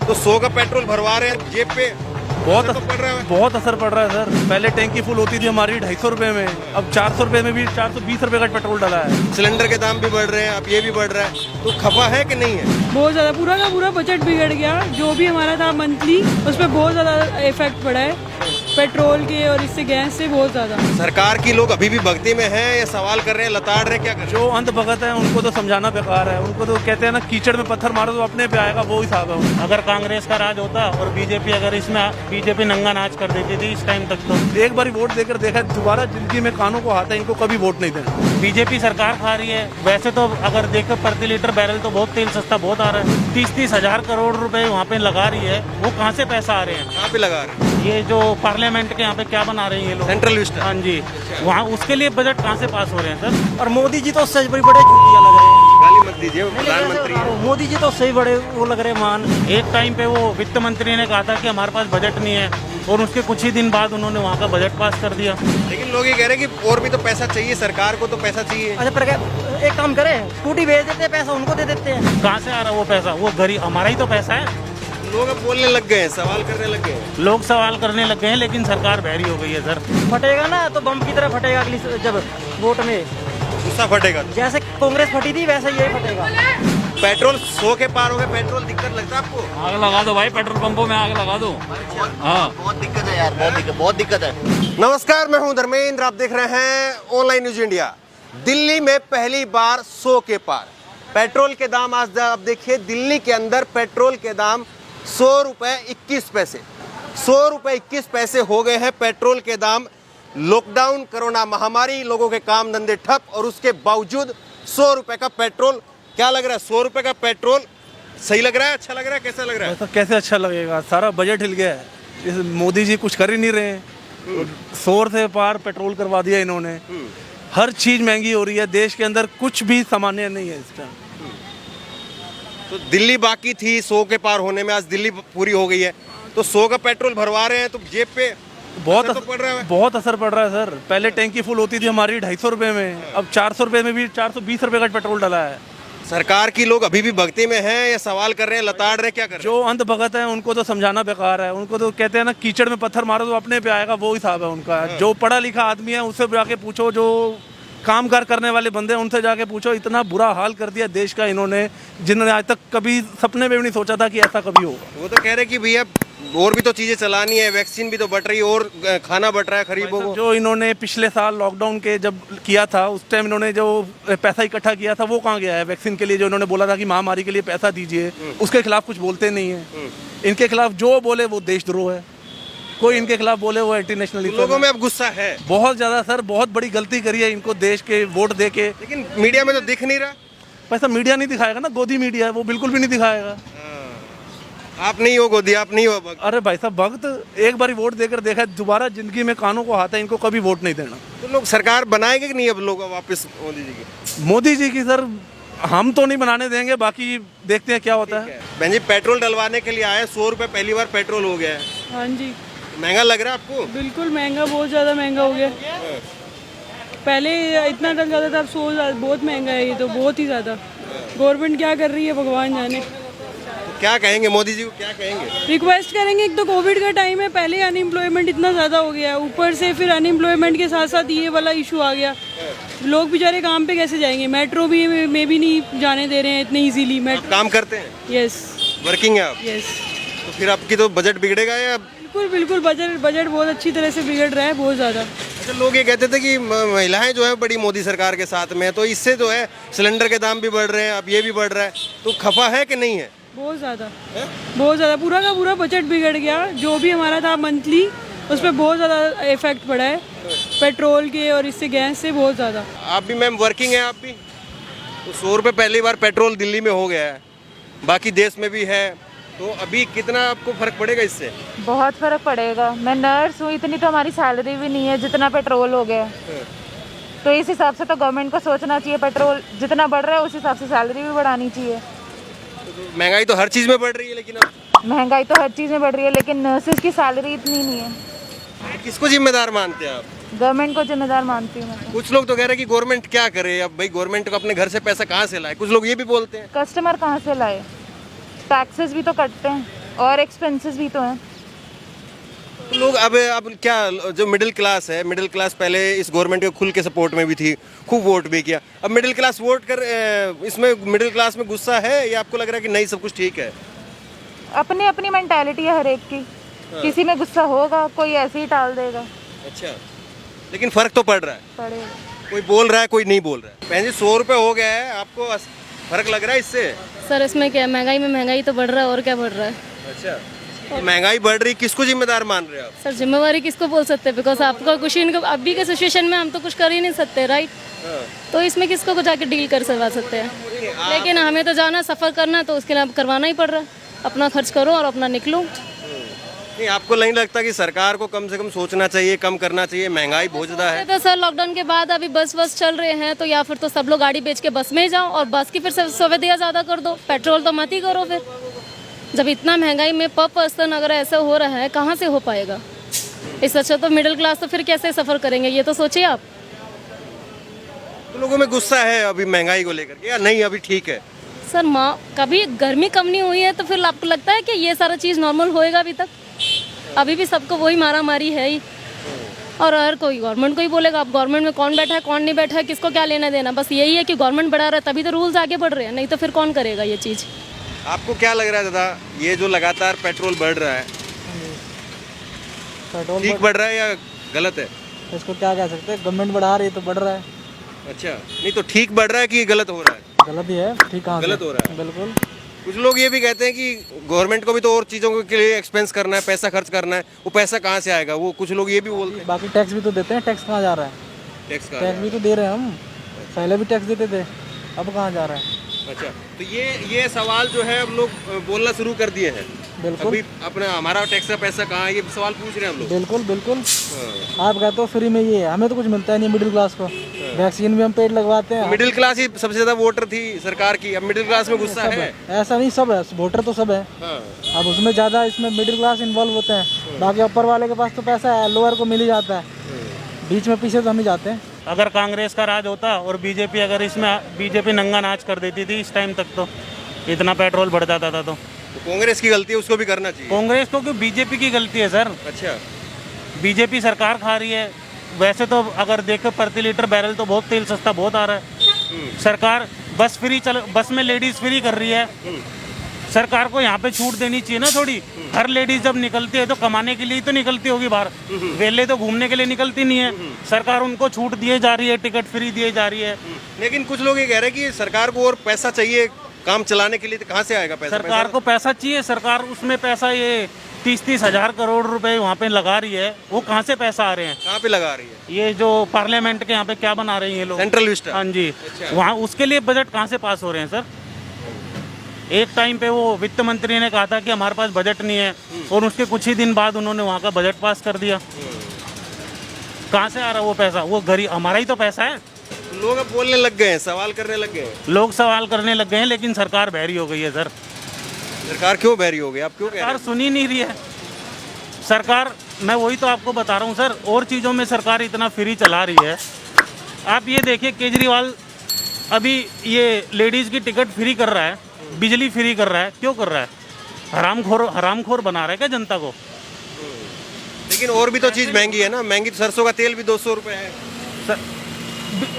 तो 100 का पेट्रोल भरवा रहे हैं जेब पे, बहुत तो पड़ रहा है। बहुत असर पड़ रहा है सर। पहले टैंकी फुल होती थी हमारी 250 रुपए में, अब 400 रुपए में भी 420 रुपए का पेट्रोल डला है। सिलेंडर के दाम भी बढ़ रहे हैं, अब ये भी बढ़ रहा है, तो खफा है कि नहीं है? बहुत ज़्यादा, पूरा का पूरा बजट बिगड़ गया। जो भी हमारा था मंथली, उस पर बहुत ज़्यादा इफेक्ट पड़ा है पेट्रोल के और इससे गैस से बहुत ज़्यादा। सरकार की लोग अभी भी भक्ति में हैं या सवाल कर रहे हैं, लताड़ रहे हैं, क्या कर रहे हैं? जो अंधभगत है उनको तो समझाना बेकार है। उनको तो कहते हैं ना, कीचड़ में पत्थर मारो तो अपने पे आएगा, वो हिसाब है उनका। अगर कांग्रेस का राज होता और बीजेपी अगर इसमें बीजेपी नंगा नाच कर देती थी इस टाइम तक, तो एक बार वोट देकर देखा, दोबारा जिंदगी में कानों को हाथ है, इनको कभी वोट नहीं देना। बीजेपी सरकार खा रही है। वैसे तो अगर देखो प्रति लीटर बैरल तो बहुत तेल सस्ता बहुत आ रहा है। 30-30 हजार करोड़ रुपए वहाँ पे लगा रही है, वो कहाँ से पैसा आ रहे हैं? कहाँ पे लगा रहे हैं? ये जो पार्लियामेंट के यहाँ पे क्या बना रहे हैं ये लोग, सेंट्रल विस्टा। हाँ जी, वहाँ उसके लिए बजट कहाँ से पास हो रहे हैं सर? और मोदी जी तो उससे बड़े बड़े चूतिया लग रहे हैं। गाली मत दीजिए, प्रधानमंत्री हैं। मोदी जी तो सही बड़े वो लग रहे हैं मान। एक टाइम पे वो वित्त मंत्री ने कहा था कि हमारे पास बजट नहीं है, और उसके कुछ ही दिन बाद उन्होंने वहाँ का बजट पास कर दिया। लेकिन लोग ये कह रहे हैं कि और भी तो पैसा चाहिए, सरकार को तो पैसा चाहिए। अच्छा पर एक काम करें, स्कूटी भेज देते हैं, पैसा उनको दे देते हैं। कहाँ से आ रहा है वो पैसा? वो गरीब, हमारा ही तो पैसा है। लोग अब बोलने लग गए हैं, सवाल करने लग गए हैं। लोग सवाल करने लग गए हैं, लेकिन सरकार बहरी हो गई है सर। फटेगा ना तो बम की तरह फटेगा अगली जब वोट में। गुस्सा फटेगा तो। जैसे कांग्रेस फटी थी वैसे यही फटेगा। पेट्रोल 100 के पार हो गए, पेट्रोल दिक्कत लगता है आपको? आग लगा दो भाई, पेट्रोल पंपों में आग लगा दो। हाँ, बहुत दिक्कत है यार, बहुत दिक्कत है। नमस्कार, मैं हूं धर्मेंद्र, आप देख रहे हैं ऑनलाइन न्यूज इंडिया। दिल्ली में पहली बार 100 के पार पेट्रोल के दाम। आज आप देखिए, दिल्ली के अंदर पेट्रोल के दाम 100 रुपए 21 पैसे 100 रुपए 21 पैसे हो गए हैं पेट्रोल के दाम। लॉकडाउन, कोरोना महामारी, लोगों के काम धंधे ठप, और उसके बावजूद 100 रुपए का पेट्रोल। क्या लग रहा है, 100 रुपए का पेट्रोल सही लग रहा है, अच्छा लग रहा है, कैसा लग रहा है? ऐसा कैसे अच्छा लगेगा? सारा बजट हिल गया है। इस मोदी जी कुछ कर ही नहीं रहे हैं। 100 से पार पेट्रोल करवा दिया इन्होंने। हर चीज महंगी हो रही है देश के अंदर, कुछ भी सामान्य नहीं है इस टाइम। तो दिल्ली बाकी थी 100 के पार होने में, आज दिल्ली पूरी हो गई है, तो 100 का पेट्रोल भरवा रहे हैं, तो जेब पे बहुत असर तो पड़ रहा है। बहुत असर पड़ रहा है सर। पहले टैंकी फुल होती थी हमारी 250 रुपए में, अब 400 रुपए में भी 420 रुपए का पेट्रोल डला है। सरकार की लोग अभी भी भक्ति में हैं या सवाल कर रहे हैं, लताड़ रहे हैं, क्या कर रहे हैं? जो अंधभगत है उनको तो समझाना बेकार है। उनको तो कहते हैं ना, कीचड़ में पत्थर मारो तो अपने पे आएगा, वो हिसाब है उनका। जो पढ़ा लिखा आदमी है उससे जाके पूछो, जो कामगार करने वाले बंदे हैं उनसे जाके पूछो। इतना बुरा हाल कर दिया देश का इन्होंने, जिन्होंने आज तक कभी सपने में भी नहीं सोचा था कि ऐसा कभी होगा। वो तो कह रहे कि भैया और भी तो चीजें चलानी है, वैक्सीन भी तो बढ़ रही है, और खाना बढ़ रहा है गरीबों को। जो इन्होंने पिछले साल लॉकडाउन के जब किया था, उस टाइम इन्होंने जो पैसा इकट्ठा किया था वो कहाँ गया है? वैक्सीन के लिए जो इन्होंने बोला था कि महामारी के लिए पैसा दीजिए, उसके खिलाफ कुछ बोलते नहीं है। इनके खिलाफ जो बोले वो देशद्रोह है, कोई इनके खिलाफ बोले वो एंटी नेशनलिज्म। लोगों में अब गुस्सा है बहुत ज्यादा सर, बहुत बड़ी गलती करी है इनको देश के वोट दे के। लेकिन मीडिया में तो दिख नहीं रहा। पैसा मीडिया नहीं दिखाएगा ना, गोदी मीडिया है, वो बिल्कुल भी नहीं दिखाएगा। आप नहीं हो गोदी, आप नहीं हो भक्त। अरे भाई साहब, भक्त एक बार वोट देकर देखा, दोबारा जिंदगी में कानों को हाथ है, इनको कभी वोट नहीं देना। तो लोग सरकार बनाएंगे कि नहीं अब लोग वापस मोदी जी की? सर हम तो नहीं बनाने देंगे, बाकी देखते हैं क्या होता है। बहन जी, पेट्रोल डलवाने के लिए आए, 100 रुपए पहली बार पेट्रोल हो गया है, हाँ जी, महंगा लग रहा है आपको? बिल्कुल महंगा, बहुत ज़्यादा महंगा हो गया। पहले इतना डल जाता था, अब 100 बहुत महंगा है ये तो, बहुत ही ज़्यादा। गवर्नमेंट क्या कर रही है भगवान जाने। तो क्या कहेंगे मोदी जी को, क्या कहेंगे? रिक्वेस्ट करेंगे, एक तो कोविड का टाइम है, पहले अनएम्प्लॉयमेंट इतना ज़्यादा हो गया है, ऊपर से फिर अनएम्प्लॉयमेंट के साथ साथ ये वाला इशू आ गया। लोग बेचारे काम पे कैसे जाएंगे? मेट्रो भी में भी नहीं जाने दे रहे हैं इतने इजीली। आप काम करते हैं? यस, वर्किंग है आप? यस। तो फिर आपकी तो बजट बिगड़ेगा या? बिल्कुल बिल्कुल, बजट बहुत अच्छी तरह से बिगड़ रहा है, बहुत ज़्यादा। अच्छा, लोग ये कहते थे कि महिलाएं जो है बड़ी मोदी सरकार के साथ में, तो इससे जो है सिलेंडर के दाम भी बढ़ रहे हैं, अब ये भी बढ़ रहा है, तो खफा है कि नहीं है? बहुत ज़्यादा, बहुत ज़्यादा, पूरा का पूरा बजट बिगड़ गया। जो भी हमारा था मंथली, उस पर बहुत ज़्यादा इफेक्ट पड़ा है पेट्रोल के और इससे गैस से, बहुत ज़्यादा। आप भी मैम वर्किंग है आप भी? तो 100 रुपये पहली बार पेट्रोल दिल्ली में हो गया है, बाकी देश में भी है, तो अभी कितना आपको फर्क पड़ेगा इससे? बहुत फर्क पड़ेगा। मैं नर्स हूँ, इतनी तो हमारी सैलरी भी नहीं है जितना पेट्रोल हो गया। तो इस हिसाब से तो गवर्नमेंट को सोचना चाहिए, पेट्रोल जितना बढ़ रहा है उस हिसाब से सैलरी भी बढ़ानी चाहिए। महंगाई तो हर चीज़ में बढ़ रही है, लेकिन अब महंगाई तो हर चीज़ में बढ़ रही है, लेकिन नर्सेज की सैलरी इतनी नहीं है। किसको जिम्मेदार मानते हैं आप? गवर्नमेंट को जिम्मेदार मानती हूँ मैं। कुछ लोग तो कह रहे हैं कि गवर्नमेंट क्या करे, अब भाई गवर्नमेंट को अपने घर से पैसा कहाँ से लाए, कुछ लोग ये भी बोलते हैं। कस्टमर कहाँ से लाए? टैक्सेस भी तो कटते हैं। और एक्सपेंसेस भी तो हैं। तो लोग अब क्या, जो मिडिल क्लास है, मिडिल क्लास पहले इस गवर्नमेंट के खुल के सपोर्ट में भी थी, खूब वोट भी किया, अब मिडिल क्लास वोट कर इसमें मिडिल क्लास में गुस्सा है या आपको लग रहा है कि नहीं सब कुछ ठीक है? अपनी अपनी मेंटालिटी है हर एक की। किसी में गुस्सा होगा, कोई ऐसे ही टाल देगा। अच्छा, लेकिन फर्क तो पड़ रहा है, पड़ेगा। कोई बोल रहा है कोई नहीं बोल रहा है। बहन जी 100 रुपये हो गया है, आपको फर्क लग रहा है इससे? सर इसमें क्या, महंगाई में महंगाई तो बढ़ रहा है और क्या बढ़ रहा है। अच्छा, तो महंगाई बढ़ रही, किसको जिम्मेदार मान रहे हो आप? सर जिम्मेवारी किसको बोल सकते हैं, बिकॉज आपका कुछ इनको अभी के सिचुएशन में हम तो कुछ कर ही नहीं सकते, राइट। तो इसमें किसको को जाके डील कर करवा सकते हैं, लेकिन हमें तो जाना सफ़र करना, तो उसके लिए अब करवाना ही पड़ रहा है। अपना खर्च करो और अपना निकलो। नहीं, आपको नहीं लगता कि सरकार को कम से कम सोचना चाहिए, कम करना चाहिए, महंगाई बहुत ज़्यादा है? तो सर लॉकडाउन के बाद अभी बस चल रहे हैं, तो या फिर तो सब लोग गाड़ी बेच के बस में ही जाओ और बस की फिर सुविधा ज़्यादा कर दो, पेट्रोल तो मत ही करो फिर। जब इतना महंगाई में पर पर्सन अगर ऐसा हो रहा है, कहाँ से हो पाएगा? इससे अच्छा तो मिडिल क्लास तो फिर कैसे सफ़र करेंगे, ये तो सोचिए आप। तो लोगों में गुस्सा है अभी महंगाई को लेकर के या नहीं अभी ठीक है? सर कभी गर्मी कम नहीं हुई है तो फिर आपको लगता है कि ये सारा चीज़ नॉर्मल होएगा? अभी तक अभी भी सबको वही मारा मारी है ही। और हर कोई गवर्नमेंट को ही बोलेगा, अब गवर्नमेंट में कौन बैठा है कौन नहीं बैठा है, किसको क्या लेना देना। बस यही है कि गवर्नमेंट बढ़ा रहा है तभी तो रूल्स आगे बढ़ रहे हैं, नहीं तो फिर कौन करेगा ये चीज़। आपको क्या लग रहा है दादा, ये जो लगातार पेट्रोल बढ़ रहा है, पेट्रोल ठीक बढ़ रहा है या गलत है? इसको क्या कह सकते हैं, गवर्नमेंट बढ़ा रही है तो बढ़ रहा है। अच्छा, नहीं तो ठीक बढ़ रहा है कि गलत हो रहा है? गलत ही है, ठीक कहाँ से? गलत हो रहा है बिल्कुल। कुछ लोग ये भी कहते हैं कि गवर्नमेंट को भी तो और चीज़ों के लिए एक्सपेंस करना है, पैसा खर्च करना है, वो पैसा कहाँ से आएगा? वो कुछ लोग ये भी बोलते हैं। बाकी टैक्स भी तो देते हैं, टैक्स कहाँ जा रहा है? टैक्स का टैक्स भी तो दे रहे हैं हम, पहले भी टैक्स देते थे, अब कहाँ जा रहा है? अच्छा, तो ये सवाल जो है अब लोग बोलना शुरू कर दिए हैं। बिल्कुल। अभी अपना हमारा टैक्स का पैसा कहाँ है, ये सवाल पूछ रहे हैं हम लोग। बिल्कुल बिल्कुल। आप कहते हो फ्री में ये है, हमें तो कुछ मिलता है नहीं मिडिल क्लास को। वैक्सीन भी हम पेड लगवाते हैं। मिडिल क्लास ही सबसे ज्यादा वोटर थी सरकार की, अब मिडिल क्लास में गुस्सा है? ऐसा नहीं, सब है, वोटर तो सब है। अब उसमें ज़्यादा इसमें मिडिल क्लास इन्वॉल्व होते हैं, बाकी ऊपर वाले के पास तो पैसा है, लोअर को मिल ही जाता है, बीच में पीछे तो हम ही जाते हैं। अगर कांग्रेस का राज होता और बीजेपी अगर इसमें बीजेपी नंगा नाच कर देती थी इस टाइम तक, तो इतना पेट्रोल बढ़ जाता था। तो कांग्रेस की गलती है, उसको भी करना चाहिए। कांग्रेस को क्यों, बीजेपी की गलती है सर। अच्छा, बीजेपी सरकार खा रही है। वैसे तो अगर देखो प्रति लीटर बैरल तो बहुत तेल सस्ता बहुत आ रहा है। सरकार बस में लेडीज फ्री कर रही है। सरकार को यहाँ पे छूट देनी चाहिए ना थोड़ी। हर लेडीज जब निकलती है तो कमाने के लिए तो निकलती होगी बाहर, वेले तो घूमने के लिए निकलती नहीं है। सरकार उनको छूट दिए जा रही है, टिकट फ्री दिए जा रही है। लेकिन कुछ लोग ये कह रहे हैं कि सरकार को और पैसा चाहिए काम चलाने के लिए, तो कहाँ से आएगा पैसा? सरकार को पैसा चाहिए, सरकार उसमें पैसा ये 30-30 हजार करोड़ रुपए वहाँ पे लगा रही है, वो कहाँ से पैसा आ रहे हैं? कहाँ पे लगा रही है? ये जो पार्लियामेंट के यहाँ पे क्या बना रहे हैं ये लोग, सेंट्रल विस्टा। हाँ जी, अच्छा। वहाँ उसके लिए बजट कहाँ से पास हो रहे हैं सर? एक टाइम पे वो वित्त मंत्री ने कहा था कि हमारे पास बजट नहीं है, और उसके कुछ ही दिन बाद उन्होंने वहाँ का बजट पास कर दिया। कहाँ से आ रहा वो पैसा? वो गरीब, हमारा ही तो पैसा है। लोग अब बोलने लग गए हैं, सवाल करने लग गए हैं। लोग सवाल करने लग गए हैं, लेकिन सरकार बहरी हो गई है सर। सरकार क्यों बहरी हो गई, आप क्यों कह रहे सरकार हैं? सुन ही नहीं रही है। सरकार, मैं वही तो आपको बता रहा हूँ सर, और चीज़ों में सरकार इतना फ्री चला रही है। आप ये देखिए, केजरीवाल अभी ये लेडीज़ की टिकट फ्री कर रहा है, बिजली फ्री कर रहा है, क्यों कर रहा है? हरामखोर बना रहा है क्या जनता को? लेकिन और भी तो चीज़ महंगी है ना, महंगी तो सरसों का तेल भी 200 रुपये है। सर,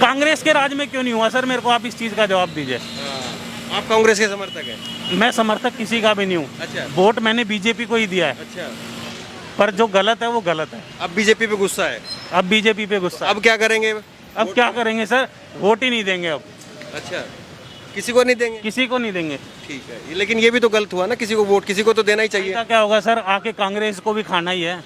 कांग्रेस के राज में क्यों नहीं हुआ सर? मेरे को आप इस चीज़ का जवाब दीजिए। आप कांग्रेस के समर्थक हैं? मैं समर्थक किसी का भी नहीं हूँ। अच्छा। वोट मैंने बीजेपी को ही दिया है, अच्छा, पर जो गलत है वो गलत है। अब बीजेपी पे गुस्सा है? अब बीजेपी पे गुस्सा। अब क्या करेंगे? अब क्या करेंगे सर? वोट ही नहीं देंगे अब। अच्छा, किसी को नहीं देंगे? किसी को नहीं देंगे। ठीक है, लेकिन ये भी तो गलत हुआ ना, किसी को वोट, किसी को तो देना ही चाहिए। ऐसा क्या होगा सर? आके कांग्रेस को भी खाना ही है,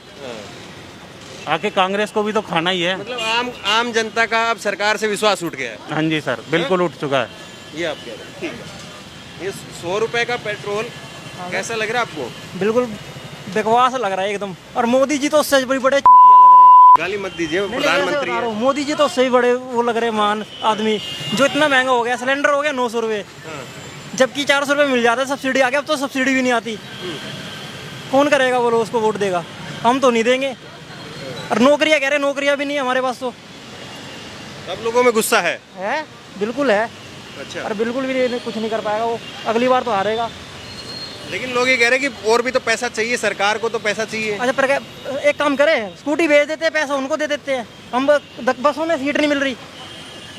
आके कांग्रेस को भी तो खाना ही है। मतलब आम जनता का अब सरकार से विश्वास उठ गया है। हाँ जी सर, बिल्कुल उठ चुका है। ये आप कह रहे हैं, ठीक है। ये 100 रुपए का पेट्रोल कैसा लग रहा है आपको? बिल्कुल बकवास लग रहा है एकदम। और मोदी जी तो उससे बड़ी बड़े चूतिया लग रहे हैं। गाली मत दीजिए, नहीं, प्रधानमंत्री ऐसे बता रहा है। हूँ, मोदी जी तो उससे भी बड़े वो लग रहे हैं मान आदमी। जो इतना महंगा हो गया, सिलेंडर हो गया 900 रुपये, जबकि 400 रुपये मिल जाता है, सब्सिडी आ गया, अब तो सब्सिडी भी नहीं आती। कौन करेगा बोलो, उसको वोट देगा? हम तो नहीं देंगे। और नौकरियाँ कह रहे हैं, नौकरियाँ भी नहीं है हमारे पास तो। सब लोगों में गुस्सा है? बिल्कुल है। अच्छा, और बिल्कुल भी नहीं, कुछ नहीं कर पाएगा वो, अगली बार तो हारेगा। लेकिन लोग ये कह रहे हैं कि और भी तो पैसा चाहिए, सरकार को तो पैसा चाहिए। अच्छा पर एक काम करें, स्कूटी भेज देते हैं, पैसा उनको दे देते हैं। हम बसों में सीट नहीं मिल रही,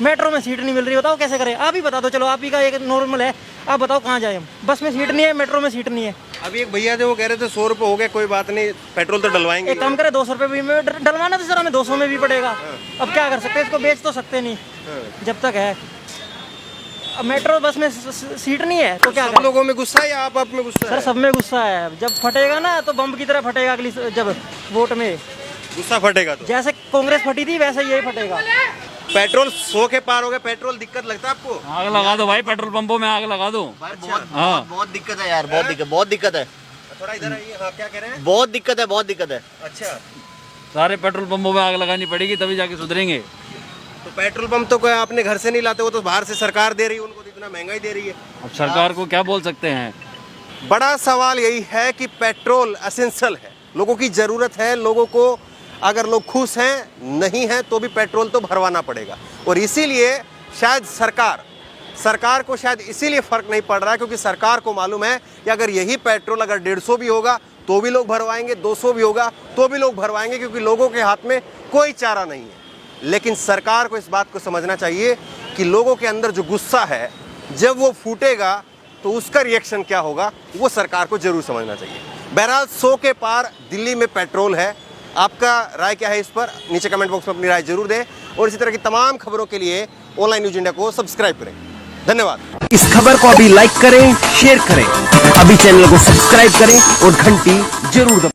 मेट्रो में सीट नहीं मिल रही, बताओ कैसे करें? आप ही बता दो, चलो आप ही का एक नॉर्मल है, आप बताओ कहाँ जाए हम? बस में सीट नहीं है, मेट्रो में सीट नहीं है। अभी एक भैया जो वो कह रहे थे 100 रुपये हो गए, कोई बात नहीं, पेट्रोल तो डलवाएंगे। एक काम करें, 200 रुपये भी में डलवाना तो सर हमें 200 में भी पड़ेगा। अब क्या कर सकते हैं, इसको बेच तो सकते नहीं जब तक है। अब मेट्रो बस में सीट नहीं है तो क्या सब करें? लोगों में गुस्सा है या आप में गुस्सा सर है? सब में गुस्सा है, जब फटेगा ना तो बम की तरह फटेगा अगली जब वोट में। गुस्सा फटेगा तो जैसे कांग्रेस फटी थी वैसे यही फटेगा। पेट्रोल 100 के पार हो गए, पेट्रोल दिक्कत लगता है आपको? आग लगा दो भाई, पेट्रोल पंपों में आग लगा दो। भाई बहुत दिक्कत है यार, बहुत दिक्कत है। थोड़ा इधर आइए। हाँ, क्या कह रहे हैं? बहुत दिक्कत है। अच्छा, सारे पेट्रोल पंपों में आग लगानी पड़ेगी तभी जाके सुधरेंगे। तो पेट्रोल पंप तो कोई आपने घर से नहीं लाते, वो तो बाहर से सरकार दे रही है, उनको तो इतना महंगाई दे रही है। अब सरकार को क्या बोल सकते हैं? बड़ा सवाल यही है कि पेट्रोल एसेंशियल है, लोगों की ज़रूरत है, लोगों को अगर लोग खुश हैं नहीं हैं तो भी पेट्रोल तो भरवाना पड़ेगा। और इसीलिए शायद सरकार को शायद इसीलिए फ़र्क नहीं पड़ रहा है, क्योंकि सरकार को मालूम है कि अगर यही पेट्रोल अगर 150 भी होगा तो भी लोग भरवाएंगे, 200 भी होगा तो भी लोग भरवाएंगे, क्योंकि लोगों के हाथ में कोई चारा नहीं है। लेकिन सरकार को इस बात को समझना चाहिए कि लोगों के अंदर जो गुस्सा है जब वो फूटेगा तो उसका रिएक्शन क्या होगा, वो सरकार को जरूर समझना चाहिए। बहरहाल 100 के पार दिल्ली में पेट्रोल है। आपका राय क्या है इस पर? नीचे कमेंट बॉक्स में अपनी राय जरूर दें और इसी तरह की तमाम खबरों के लिए ऑनलाइन न्यूज़ इंडिया को सब्सक्राइब करें। धन्यवाद। इस खबर को अभी लाइक करें, शेयर करें, अभी चैनल को सब्सक्राइब करें और घंटी जरूर दबाएं।